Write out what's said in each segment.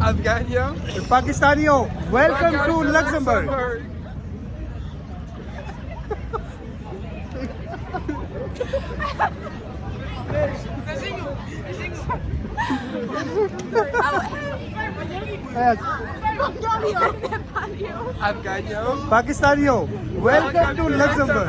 Afghanian. Pakistaniyo, welcome to Luxembourg. Afghanian. Pakistaniyo, welcome to Luxembourg.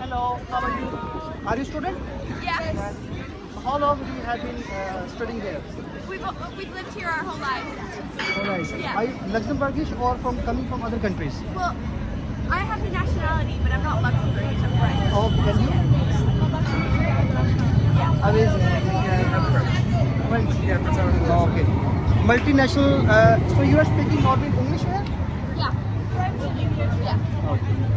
Hello, how are you? Are you student? Yes. How long you have been studying here? We've lived here our whole lives. All right. Yeah. Are you Luxembourgish or coming from other countries? Well, I have the nationality, but I'm not Luxembourgish. I'm French. Oh, can you? Yeah. Amazing. French. Yeah, that's how it is. Okay. Multinational. So you are speaking not in English here? Yeah. French and English. Yeah.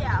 Yeah.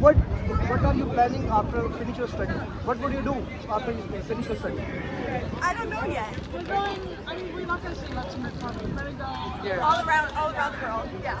what are you planning after finish your study? What would you do after you finish your study? I don't know yet. We're going, I mean, we're not going to see Luxembourg probably. We're going to go. All around the world. Yeah.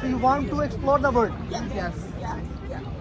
So you want to explore the world. Yes.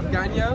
Afghanian.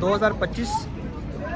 2025.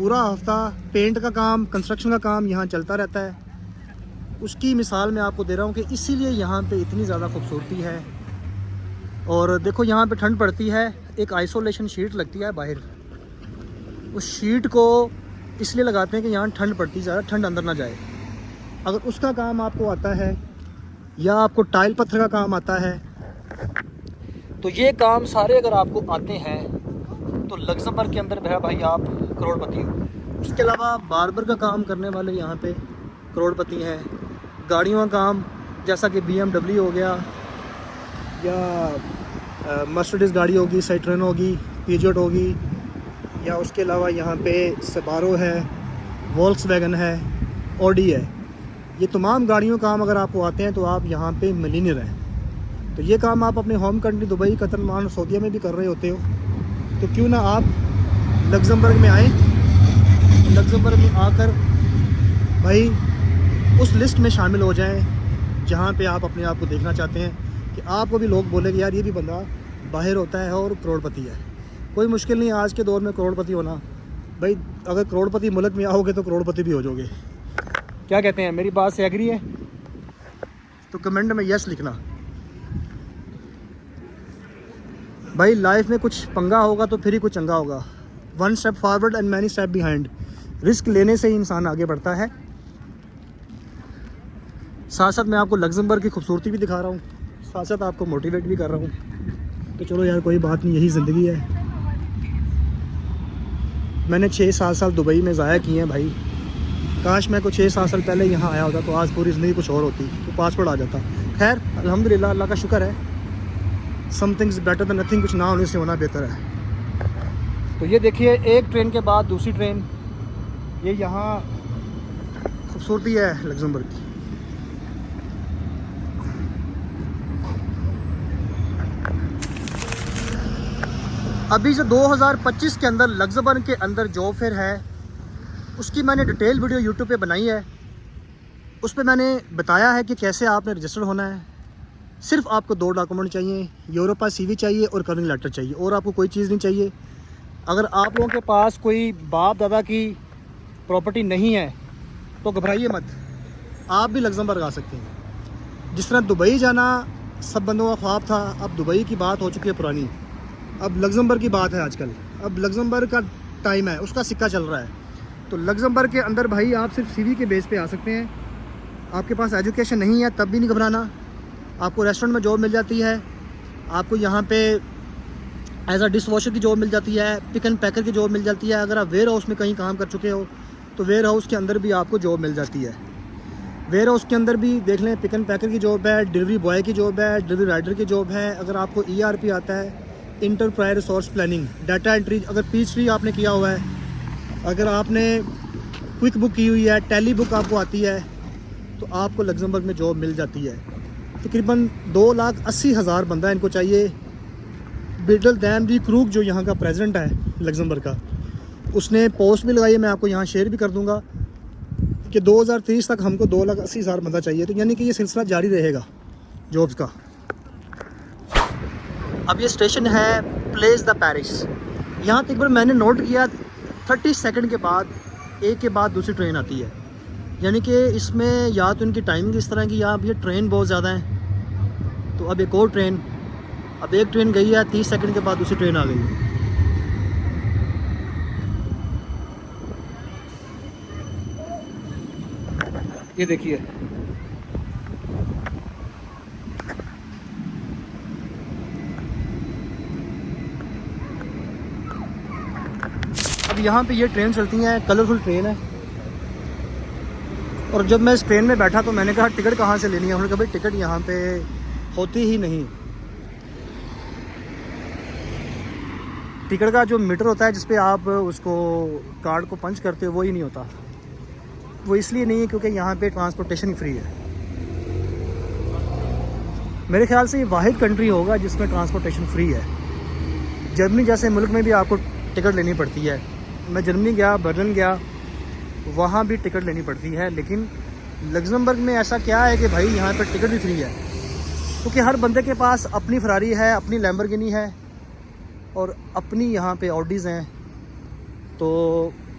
पूरा हफ्ता paint का काम, construction का काम यहाँ चलता रहता है। उसकी मिसाल मैं आपको दे रहा हूँ कि इसीलिए यहाँ पे इतनी ज़्यादा खूबसूरती है। और देखो यहाँ पे ठंड पड़ती है, एक आइसोलेशन शीट लगती है बाहर, उस शीट को इसलिए लगाते हैं कि यहाँ ठंड पड़ती, ज़्यादा ठंड अंदर ना जाए। अगर उसका काम आपको आता है या आपको टाइल पत्थर का काम आता है, तो ये काम सारे अगर आपको आते हैं तो लग्जमबर्ग के अंदर मेरा भाई आप करोड़पति हो। उसके अलावा बार्बर का काम करने वाले यहाँ पे करोड़पति हैं। गाड़ियों का काम जैसा कि BMW हो गया या मर्सिडीज़ गाड़ी होगी, साइट्रन होगी, पीजेट होगी, या उसके अलावा यहाँ पे सबारो है, वोल्क्सवैगन है, ऑडी है। ये तमाम गाड़ियों का काम अगर आपको आते हैं तो आप यहाँ पे मिलीनियर हैं। तो ये काम आप अपने home country Dubai, Qatar, Oman, सऊदीया में भी कर रहे होते हो, तो क्यों ना आप लग्जमबर्ग में आएँ। लग्जमबर्ग में आकर भाई उस लिस्ट में शामिल हो जाएं जहाँ पे आप अपने आप को देखना चाहते हैं कि आपको भी लोग बोले कि यार ये भी बंदा बाहर होता है और करोड़पति है। कोई मुश्किल नहीं आज के दौर में करोड़पति होना। भाई अगर करोड़पति मुल्क में आओगे तो करोड़पति भी हो जाओगे। क्या कहते हैं, मेरी बात से एग्री है तो कमेंट में यस लिखना। भाई लाइफ में कुछ पंगा होगा तो फिर ही कुछ चंगा होगा। 1 step forward and many step behind. Risk लेने से ही इंसान आगे बढ़ता है। साथ साथ मैं आपको लग्जमबर्ग की खूबसूरती भी दिखा रहा हूँ, साथ साथ आपको मोटिवेट भी कर रहा हूँ। तो चलो यार कोई बात नहीं, यही ज़िंदगी है। मैंने 6-7 साल दुबई में ज़ाया किए हैं भाई। काश मैं कुछ 6-7 साल पहले यहाँ आया होता तो आज पूरी ज़िंदगी कुछ और होती, तो पासपोर्ट आ जाता। खैर अल्हम्दुलिल्लाह, अल्लाह का शुक्र है। Something is better than nothing. कुछ ना होने से होना बेहतर है। तो ये देखिए एक ट्रेन के बाद दूसरी ट्रेन, ये यहाँ खूबसूरती है लग्जमबर्ग की। अभी जो 2025 के अंदर लग्जमबर्ग के अंदर जॉब फेयर है, उसकी मैंने डिटेल वीडियो यूट्यूब पे बनाई है। उस पर मैंने बताया है कि कैसे आपने रजिस्टर होना है। सिर्फ आपको 2 डॉक्यूमेंट चाहिए, यूरोपा CV चाहिए और कवरिंग लेटर चाहिए, और आपको कोई चीज़ नहीं चाहिए। अगर आप लोगों के पास कोई बाप दादा की प्रॉपर्टी नहीं है तो घबराइए मत, आप भी लग्जमबर्ग आ सकते हैं। जिस तरह दुबई जाना सब बंदों का ख्वाब था, अब दुबई की बात हो चुकी है पुरानी, अब लग्जमबर्ग की बात है आजकल। अब लग्जमबर्ग का टाइम है, उसका सिक्का चल रहा है। तो लग्जमबर्ग के अंदर भाई आप सिर्फ CV के बेस पे आ सकते हैं। आपके पास एजुकेशन नहीं है तब भी नहीं घबराना, आपको रेस्टोरेंट में जॉब मिल जाती है, आपको यहाँ पे एज अ डिश वॉशर की जॉब मिल जाती है, पिक एंड पैकर की जॉब मिल जाती है। अगर आप वेयर हाउस में कहीं काम कर चुके हो तो वेयर हाउस के अंदर भी आपको जॉब मिल जाती है। वेयर हाउस के अंदर भी देख लें, पिक एंड पैकर की जॉब है, डिलीवरी बॉय की जॉब है, डिलीवरी राइडर की जॉब है। अगर आपको ERP आता है, enterprise resource planning, data entry, अगर P3 आपने किया हुआ है, अगर आपने क्विक बुक की हुई है, टैली बुक आपको आती है, तो आपको लग्जमबर्ग में जॉब मिल जाती है। तकरीबन 2,80,000 बंदा इनको चाहिए। बिडल दैम डी क्रूक जो यहाँ का प्रेसिडेंट है लग्जमबर्ग का, उसने पोस्ट भी लगाई है, मैं आपको यहाँ शेयर भी कर दूँगा कि 2030 तक हमको 2,80,000 बंदा चाहिए। तो यानी कि ये सिलसिला जारी रहेगा जॉब्स का। अब ये स्टेशन है प्लेस द पेरिस। यहाँ तक मैंने नोट किया 30 सेकंड के बाद एक के बाद दूसरी ट्रेन आती है। यानी कि इसमें या तो इनकी टाइमिंग इस तरह की, या अब ये ट्रेन बहुत ज़्यादा है। तो अब एक और ट्रेन, अब एक ट्रेन गई है, 30 सेकंड के बाद दूसरी ट्रेन आ गई। ये देखिए अब यहाँ पे ये ट्रेन चलती हैं, कलरफुल ट्रेन है। और जब मैं इस ट्रेन में बैठा तो मैंने कहा टिकट कहाँ से लेनी है। उन्होंने कहा भाई टिकट यहाँ पे होती ही नहीं। टिकट का जो मीटर होता है जिस पे आप उसको कार्ड को पंच करते हो वो ही नहीं होता। वो इसलिए नहीं है क्योंकि यहाँ पे ट्रांसपोर्टेशन ही फ्री है। मेरे ख्याल से ये वाहिद कंट्री होगा जिसमें ट्रांसपोर्टेशन फ्री है। जर्मनी जैसे मुल्क में भी आपको टिकट लेनी पड़ती है। मैं जर्मनी गया, बर्लिन गया, वहाँ भी टिकट लेनी पड़ती है। लेकिन लग्जमबर्ग में ऐसा क्या है कि भाई यहाँ पर टिकट भी फ्री है, क्योंकि हर बंदे के पास अपनी फरारी है, अपनी लैम्बोर्गिनी है और अपनी यहाँ पे ऑडीज़ हैं। तो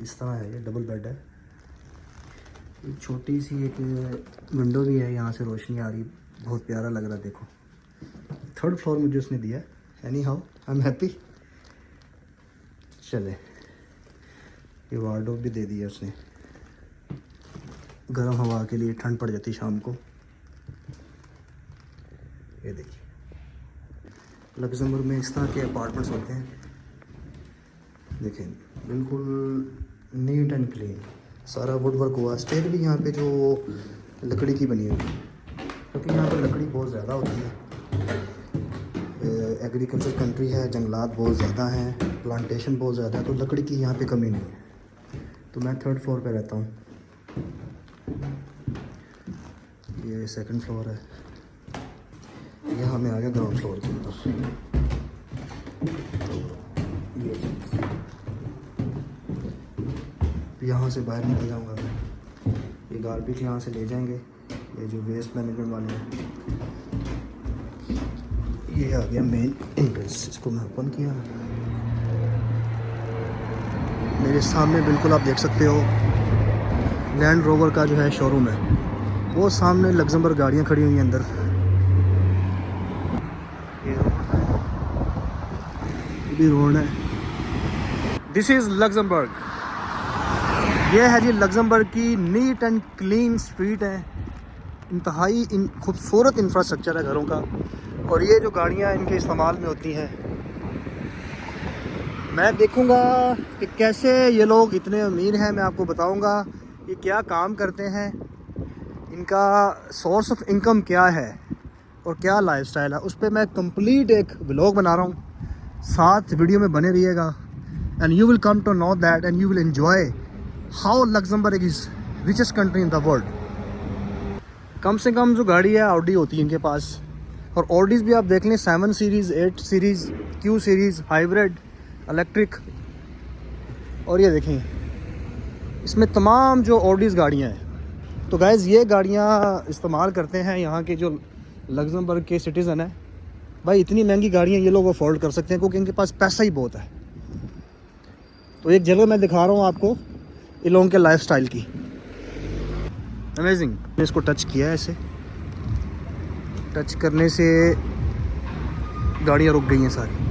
इस तरह है, ये डबल बेड है। एक छोटी सी एक विंडो भी है, यहाँ से रोशनी आ रही, बहुत प्यारा लग रहा है। देखो 3rd फ्लोर मुझे उसने दिया है। Any how I am happy. चले, ये वार्डरोब भी दे दिया उसने, गर्म हवा के लिए, ठंड पड़ जाती शाम को। ये देखिए, लग्जमबर्ग में इस तरह के अपार्टमेंट्स होते हैं। देखें, बिल्कुल नीट एंड क्लीन, सारा वुड वर्क हुआ। स्टेयर भी यहाँ पे जो लकड़ी की बनी हुई है, क्योंकि यहाँ पर लकड़ी बहुत ज़्यादा होती है। एग्रीकल्चर कंट्री है, जंगलात बहुत ज़्यादा हैं, प्लांटेशन बहुत ज़्यादा है, तो लकड़ी की यहाँ पे कमी नहीं है। तो मैं 3rd फ्लोर पे रहता हूँ। ये 2nd फ्लोर है। यहाँ मैं आ गया ग्राउंड फ्लोर के ऊपर। ये यहाँ से बाहर निकल जाऊँगा मैं। ये गार्बेज यहाँ से ले जाएंगे, ये जो वेस्ट मैनेजमेंट वाले हैं। ये आ गया मेन एंट्रेंस, इसको मैं ओपन किया। मेरे सामने बिल्कुल आप देख सकते हो लैंड रोवर का जो है शोरूम है, वो सामने लग्जमबर्ग गाड़ियाँ खड़ी हुई हैं अंदर। ये भी रोड है। This is Luxembourg. ये है जी लग्जमबर्ग की नीट एंड क्लीन स्ट्रीट है। इंतहाई खूबसूरत इंफ्रास्ट्रक्चर है घरों का, और ये जो गाड़ियाँ इनके इस्तेमाल में होती हैं, मैं देखूँगा कि कैसे ये लोग इतने अमीर हैं। मैं आपको बताऊँगा ये क्या काम करते हैं, इनका सोर्स ऑफ इनकम क्या है और क्या लाइफस्टाइल है। उस पर मैं कंप्लीट एक व्लॉग बना रहा हूँ, साथ वीडियो में बने रहिएगा। And you will come to know that and you will enjoy how Luxembourg is richest country in the world. कम से कम जो गाड़ी है ऑडी होती है इनके पास, और ऑडीज़ भी आप देख लें 7 series, 8 series, Q series, hybrid, electric. और ये देखें, इसमें तमाम जो ऑडीज़ गाड़ियाँ हैं। तो गाइज़ ये गाड़ियाँ इस्तेमाल करते हैं यहाँ के जो लग्जमबर्ग के सिटीज़न हैं। भाई इतनी महंगी गाड़ियाँ ये लोग अफोर्ड कर सकते हैं क्योंकि इनके पास पैसा ही बहुत है। तो एक जगह मैं दिखा रहा हूँ आपको इन लोगों के लाइफ स्टाइल की। अमेजिंग। मैंने इसको टच किया है, ऐसे टच करने से गाड़ियाँ रुक गई हैं सारी।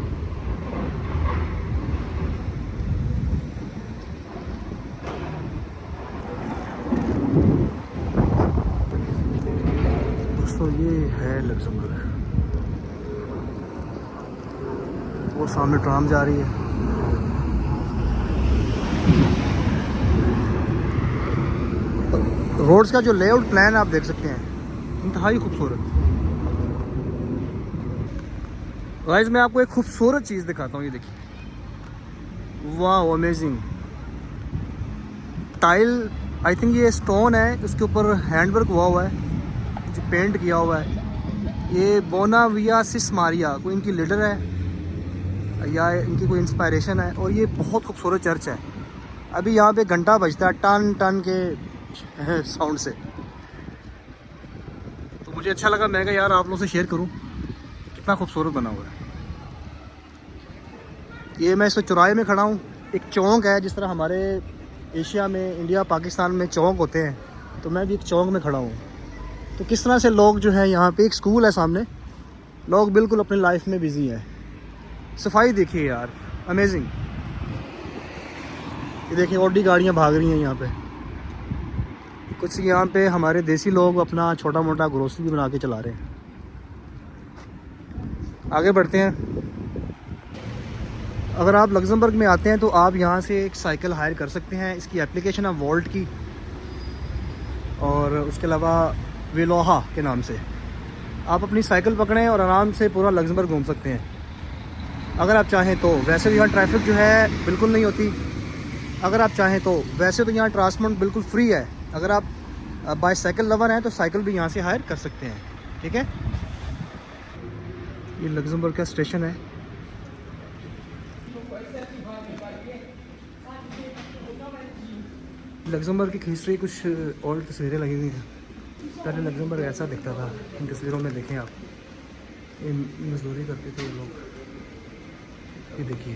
दोस्तों ये है लग्जमबर्ग। वो सामने ट्राम जा रही है। रोड्स का जो लेआउट प्लान आप देख सकते हैं, इंतहाई खूबसूरत। गाइस मैं आपको एक खूबसूरत चीज़ दिखाता हूँ, ये देखिए, वाह अमेजिंग। टाइल, आई थिंक ये स्टोन है, उसके ऊपर हैंडवर्क हुआ है, जो पेंट किया हुआ है। ये बोनाविया मारिया कोई इनकी लीडर है या इनकी कोई इंस्पायरेशन है, और ये बहुत खूबसूरत चर्च है। अभी यहाँ पे घंटा बजता है टन टन के साउंड से। तो मुझे अच्छा लगा, मैं कहा यार आप लोगों से शेयर करूँ कितना खूबसूरत बना हुआ है। ये मैं इस चौराहे में खड़ा हूँ। एक चौक है, जिस तरह हमारे एशिया में, इंडिया पाकिस्तान में चौक होते हैं, तो मैं भी एक चौक में खड़ा हूँ। तो किस तरह से लोग जो है, यहाँ पे एक स्कूल है सामने, लोग बिल्कुल अपनी लाइफ में बिजी हैं। सफाई देखिए यार, अमेजिंग। ये देखिए ऑडी गाड़ियाँ भाग रही हैं यहाँ पे। कुछ यहाँ पे हमारे देसी लोग अपना छोटा मोटा ग्रोसरी भी बना के चला रहे हैं। आगे बढ़ते हैं। अगर आप लग्जमबर्ग में आते हैं तो आप यहाँ से एक साइकिल हायर कर सकते हैं। इसकी एप्लीकेशन है वोल्ट की, और उसके अलावा वेलोहा के नाम से आप अपनी साइकिल पकड़ें और आराम से पूरा लग्जमबर्ग घूम सकते हैं अगर आप चाहें तो। वैसे भी यहाँ ट्रैफिक जो है बिल्कुल नहीं होती अगर आप चाहें तो। वैसे तो यहाँ ट्रांसपोर्ट बिल्कुल फ्री है। अगर आप बाई साइकिल लवर हैं तो साइकिल भी यहाँ से हायर कर सकते हैं, ठीक है। ये लग्जमबर्ग का स्टेशन है। लग्जमबर्ग की खींच रही कुछ और तस्वीरें लगी हुई हैं। पहले लग्जमबर्ग ऐसा दिखता था, इन तस्वीरों में देखें आप, ये मजदूरी करते थे ये लोग। ये देखिए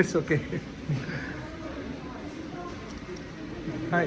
It's okay. Hi.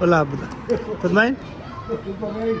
Hola, tudo bem? Tudo bem.